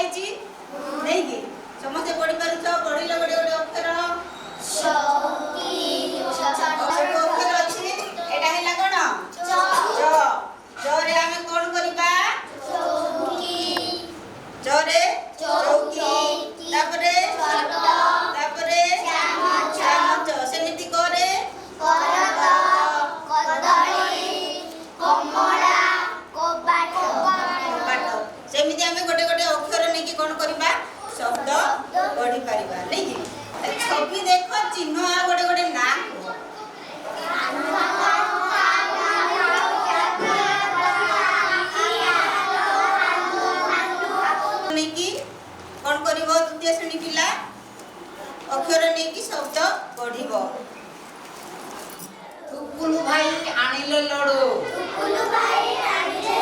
ହେଇଛି नहीं कि समस्त पढ़ी पारुछ पढ़िले गोटे गोटे अक्षर अक्षर अछि एटा हैला कोन च च रे हमें कोन करिबा चौकी च रे चौकी तापरे तापरे चामच सेमिति करे करत कदली कमला कबाट सेमिति हमें गोटे गोटे अक्षर नै कि कोन करिबा शब्द पढ़ी पारिबा नै कि छवि देखो चिन्ह आ गोटे गोटे नाम नै कि कोन करिवो द्वितीय श्रेणी पिला अक्षर नै कि शब्द पढ़िबो टुकुलु भाई आनिले लडू टुकुलु भाई आनिले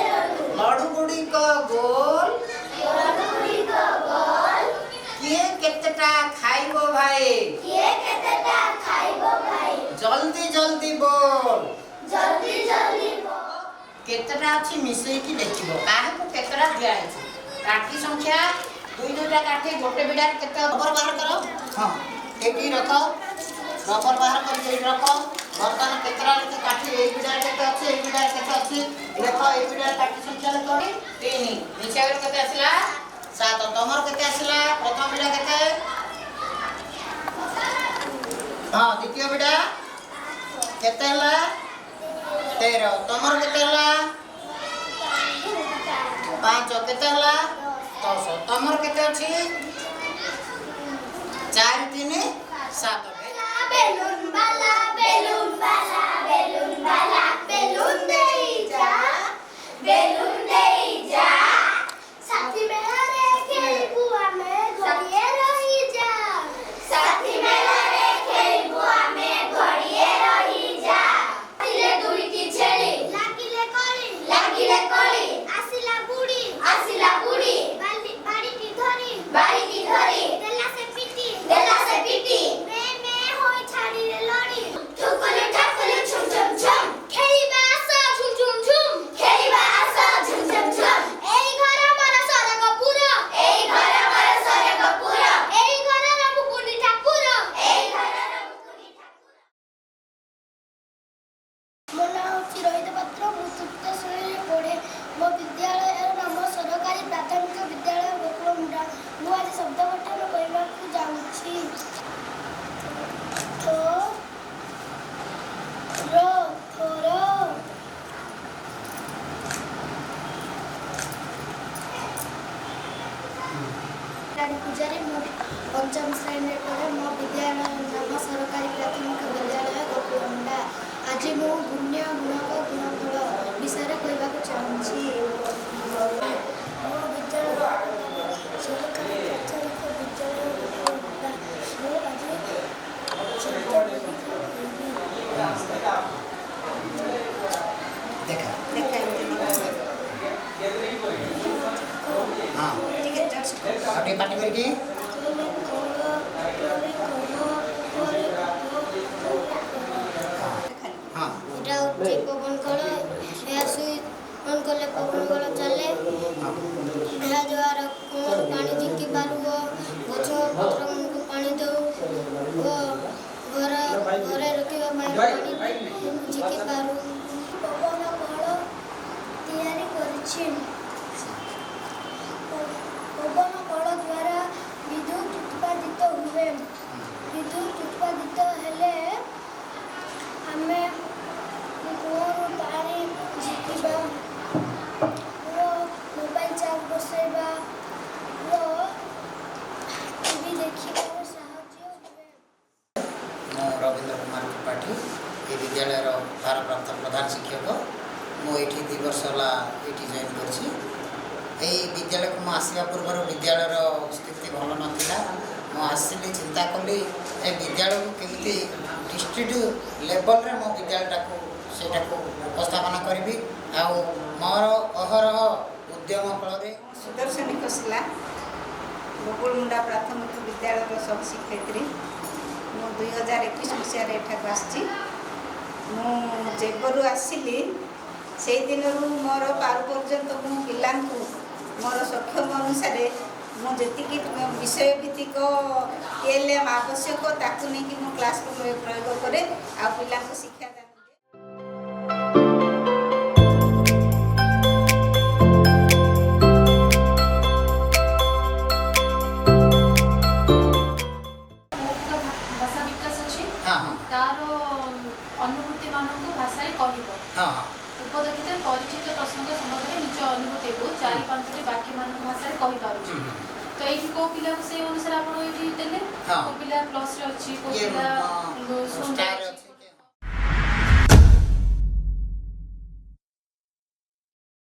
लडू गुडी को गोल किए केतेटा खाइबो भाई जल्दी जल्दी बोल केतेटा अछि मिसई की देखिबो काहे को केतेटा दिया अछि काठी संख्या दुई दुईटा काठी गोटे बिडार केते रबर बाहर करो हां एटी रखो रबर बाहर कर एटी रखो वर्तमान केतेटा लेके काठी ए बिडार केते अछि ए बिडार केते अछि देखो ए बिडार काठी संख्या लेको 3 नीचे आगर केते आसला 7 तमर केते आसला प्रथम बिडा केते हां द्वितीय बिडा केते हला 13 तमर केते हला 5 केते हला 10 तमर केते अछि 4 3 7 बेलून वाला बेलून वाला बेलून वाला बेलून दे जा साथी मेला रे खेलबू हमें घड़िए रही जा साथी मेला रे खेलबू हमें घड़िए रही जा तिले दुई की छेली लागिले कली आसिला बुड़ी बाली बाड़ी की धरी देला से पिटी मैं होई छाड़ी रे लड़ी ठुकुली ठकुली छुम छुम छुम खेलिबा आसा झुम झुम झुम एई घर हमर सरगपुर एई घर रमुकुनी ठाकुर ମୋ ନାଁ ହେଉଛି ରୋହିତ ପାତ୍ର ମୁଁ ତୃତୀୟ ଶ୍ରେଣୀରେ ପଢ଼େ ମୋ ବିଦ୍ୟାଳୟର ନାମ ସରକାରୀ ପ୍ରାଥମିକ ବିଦ୍ୟାଳୟ ଗୋକୁଳମୁଣ୍ଡା ମୁଁ ଆଜି ଶବ୍ଦ ଗଠନ କରିବାକୁ ଯାଉଛି ଥୋର ପୂଜାରୀ ମୁଁ ପଞ୍ଚମ ଶ୍ରେଣୀରେ ପଢ଼େ ମୋ ବିଦ୍ୟାଳୟର ନାମ ସରକାରୀ ପ୍ରାଥମିକ ବିଦ୍ୟାଳୟ ଗୋକୁଳମୁଣ୍ଡା ଆଜି ମୁଁ ଗୁଣ୍ୟ ଗୁଣକ ଗୁଣଫଳ ବିଷୟରେ କହିବାକୁ ଚାହୁଁଛି ମୋ ବିଦ୍ୟାଳୟ ସରକାରୀ ପ୍ରାଥମିକ ବିଦ୍ୟାଳୟ ଗୋକୁଳମୁଣ୍ଡା ମୁଁ ଆଜି देखा हां ठीक है जस्ट अटे पाटी करके हां এটা হচ্ছে পবন কল ଏହା ସୁଇଚ୍ ଅନ୍ କଲେ ପବନ କଳ ଚାଲେ ଏହା ଦ୍ୱାରା କୂଅରୁ ପାଣି ଝିଙ୍କି ପାରିବ ଗଛ ପତ୍ରମାନଙ୍କୁ ପାଣି ଦେଉ ଓ ଘରେ ରଖିବା ପାଇଁ ପାଣି ଝିଙ୍କି ପାରୁ ପବନ କଳ ତିଆରି କରିଛି ପବନ କଳ ଦ୍ୱାରା ବିଦ୍ୟୁତ୍ ଉତ୍ପାଦିତ ହୁଏ ବିଦ୍ୟୁତ୍ ଉତ୍ପାଦିତ ହେଲେ ଆମେ କୂଅରୁ ପାଣି ଝିକିବା ଓ ମୋବାଇଲ ଚାର୍ଜ ବସାଇବା ଓ ଟିଭି ଦେଖିବାରେ ସାହାଯ୍ୟ ହୁଏ ମୁଁ ରବୀନ୍ଦ୍ର କୁମାର ତ୍ରିପାଠୀ ଏ ବିଦ୍ୟାଳୟର ଭାରପ୍ରାପ୍ତ ପ୍ରଧାନ ଶିକ୍ଷକ ମୁଁ ଏଠି 2 ବର୍ଷ ହେଲା ଏଠି ଜଏନ୍ କରିଛି এই ବିଦ୍ୟାଳୟକୁ ମୁଁ ଆସିବା ପୂର୍ବରୁ ବିଦ୍ୟାଳୟର ସ୍ଥିତି ଭଲ ନଥିଲା ମୁଁ ଆସିଲି ଚିନ୍ତା କଲି ଏ ବିଦ୍ୟାଳୟକୁ କେମିତି ଡିଷ୍ଟ୍ରିକ୍ଟ ଲେଭେଲରେ ମୋ ବିଦ୍ୟାଳୟଟାକୁ ସେଇଟାକୁ ଉପସ୍ଥାପନ କରିବି ଆଉ ମୋର ଅହରହ ଉଦ୍ୟମ ଫଳରେ सुदर्शनी कोसला गोकुलमुंडा प्राथमिक विद्यालय सब शिक्षयित्री मु 2021 मसीह एठाक आसी जेबरू आसिली से दिन मोर पार पर्यंत मु पिला मोर सक्षम अनुसार ମୁଁ ଯେତିକି ବିଷୟ ଭିତ୍ତିକ TLM ଆବଶ୍ୟକ ତାକୁ ନେଇକି ମୁଁ କ୍ଲାସକୁ ପ୍ରୟୋଗ କରେ ଆଉ ପିଲାଙ୍କୁ ଶିକ୍ଷାଦାନ ଦିଏ। ଭାଷା ବିକାଶ ଅଛି ହଁ ହଁ ତାର ଅନୁଭୂତି ମାନଙ୍କୁ ଭାଷାରେ କହିବ। ହଁ ହଁ ଉପଯୋଗିତ ପରିଚିତ ପ୍ରସଙ୍ଗ ସମ୍ବନ୍ଧରେ ନିଜ ଅନୁଭୂତିକୁ 4-5ଟି ବାକ୍ୟ ମାନଙ୍କ ଭାଷାରେ କହିପାରୁଛି। ତ ଏଇଠି କୋଉ ପିଲାକୁ ସେଇ ଅନୁସାରେ ଆପଣ ଏଇଠି ଦେଲେ ହଁ। କୋଉ ପିଲା ପ୍ଲସରେ ଅଛି କୋଉ ଇଏ ପିଲା ଷ୍ଟାର